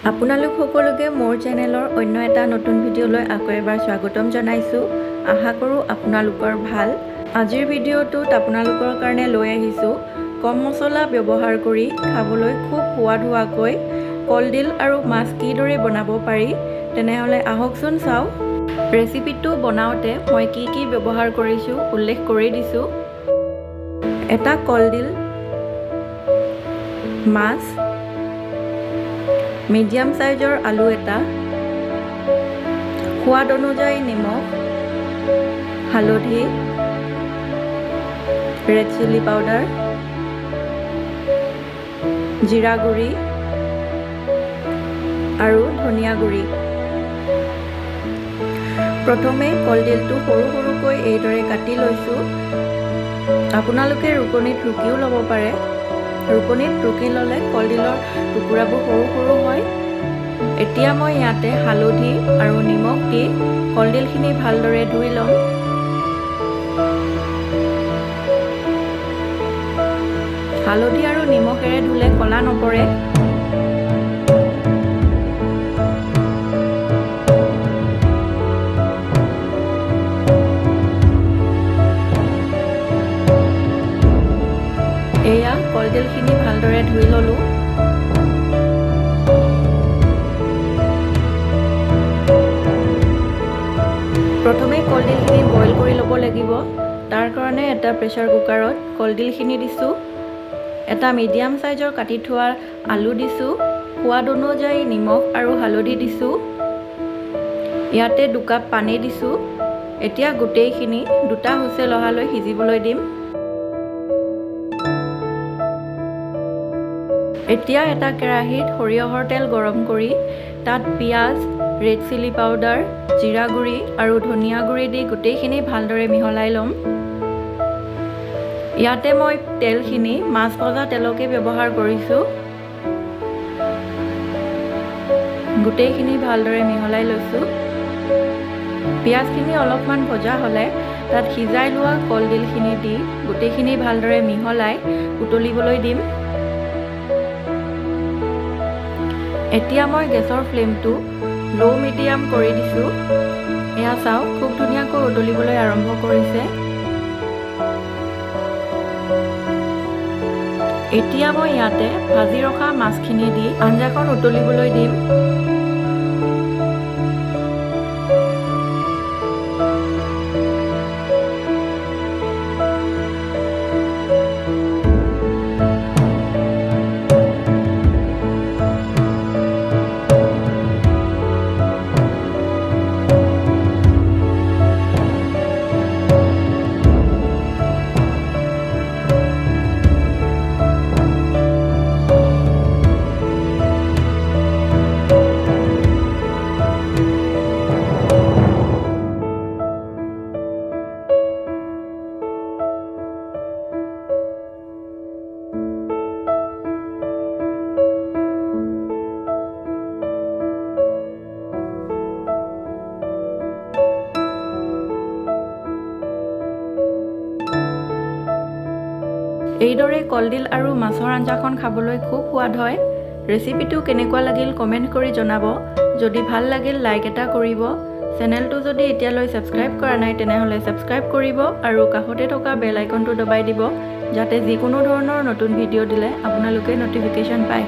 আপোনালোক সকলোকে মোৰ চেনেলৰ অন্য এটা নতুন ভিডিঅ'লৈ আকৌ এবাৰ স্বাগতম জনাইছোঁ। আশা কৰোঁ আপোনালোকৰ ভাল। আজিৰ ভিডিঅ'টোত আপোনালোকৰ কাৰণে লৈ আহিছোঁ কম মছলা ব্যৱহাৰ কৰি খাবলৈ খুব সোৱাদ হোৱাকৈ কলডিল আৰু মাছ কিদৰে বনাব পাৰি তেনেহ'লে আহকচোন চাওঁ। ৰেচিপিটো বনাওঁতে মই কি ব্যৱহাৰ কৰিছোঁ উল্লেখ কৰি দিছোঁ। এটা কলডিল, মাছ, মিডিয়াম সাইজৰ আলু এটা, সোৱাদ অনুযায়ী নিমখ, হালধি, ৰেড চিলি পাউডাৰ, জিৰা গুড়ি আৰু ধনিয়া গুড়ি। প্ৰথমে কলডিলটো সৰু সৰুকৈ এইদৰে কাটি লৈছোঁ। আপোনালোকে ৰুকনিত ৰুকিও ল'ব পাৰে। ৰুকনিত ৰুকি ল'লে কলডিলৰ টুকুৰাবোৰ সৰু সৰু হয়। এতিয়া মই ইয়াতে হালধি আৰু নিমখ দি কলডিলখিনি ভালদৰে ধুই ল'ম। হালধি আৰু নিমখেৰে ধুলে ক'লা নপৰে। এয়া কলডিলখিনি ভালদৰে ধুই ল'লোঁ। প্ৰথমে কলডিলখিনি বইল কৰি ল'ব লাগিব। তাৰ কাৰণে এটা প্ৰেছাৰ কুকাৰত কলডিলখিনি দিছোঁ। এটা মিডিয়াম সাইজৰ কাটি থোৱা আলু দিছোঁ। সোৱাদ অনুযায়ী নিমখ আৰু হালধি দিছোঁ। ইয়াতে 2 কাপ পানী দিছোঁ। এতিয়া গোটেইখিনি 2টা হুইচেল অহালৈ সিজিবলৈ দিম। এতিয়া এটা কেৰাহীত সৰিয়হৰ তেল গৰম কৰি তাত পিঁয়াজ, ৰেড চিলি পাউডাৰ, জিৰা গুড়ি আৰু ধনিয়া গুড়ি দি গোটেইখিনি ভালদৰে মিহলাই ল'ম। ইয়াতে মই তেলখিনি মাছ ভজা তেলকে ব্যৱহাৰ কৰিছোঁ। গোটেইখিনি ভালদৰে মিহলাই লৈছোঁ। পিঁয়াজখিনি অলপমান ভজা হ'লে তাত সিজাই লোৱা কলডিলখিনি দি গোটেইখিনি ভালদৰে মিহলাই উতলিবলৈ দিম। এতিয়া মই গেছৰ ফ্লেমটো লো মিডিয়াম কৰি দিছোঁ। এয়া চাওক খুব ধুনীয়াকৈ উতলিবলৈ আৰম্ভ কৰিছে। এতিয়া মই ইয়াতে ভাজি ৰখা মাছখিনি দি আঞ্জাখন উতলিবলৈ দিম। এইদৰে কলডিল আৰু মাছৰ আঞ্জাখন খাবলৈ খুব সোৱাদ হয়। ৰেচিপিটো কেনেকুৱা লাগিল কমেণ্ট কৰি জনাব। যদি ভাল লাগিল লাইক এটা কৰিব। চেনেলটো যদি এতিয়ালৈ ছাবস্ক্ৰাইব কৰা নাই তেনেহ'লে ছাবস্ক্ৰাইব কৰিব আৰু কাষতে থকা বেল আইকনটো দবাই দিব যাতে যিকোনো ধৰণৰ নতুন ভিডিঅ' দিলে আপোনালোকে ন'টিফিকেশ্যন পায়।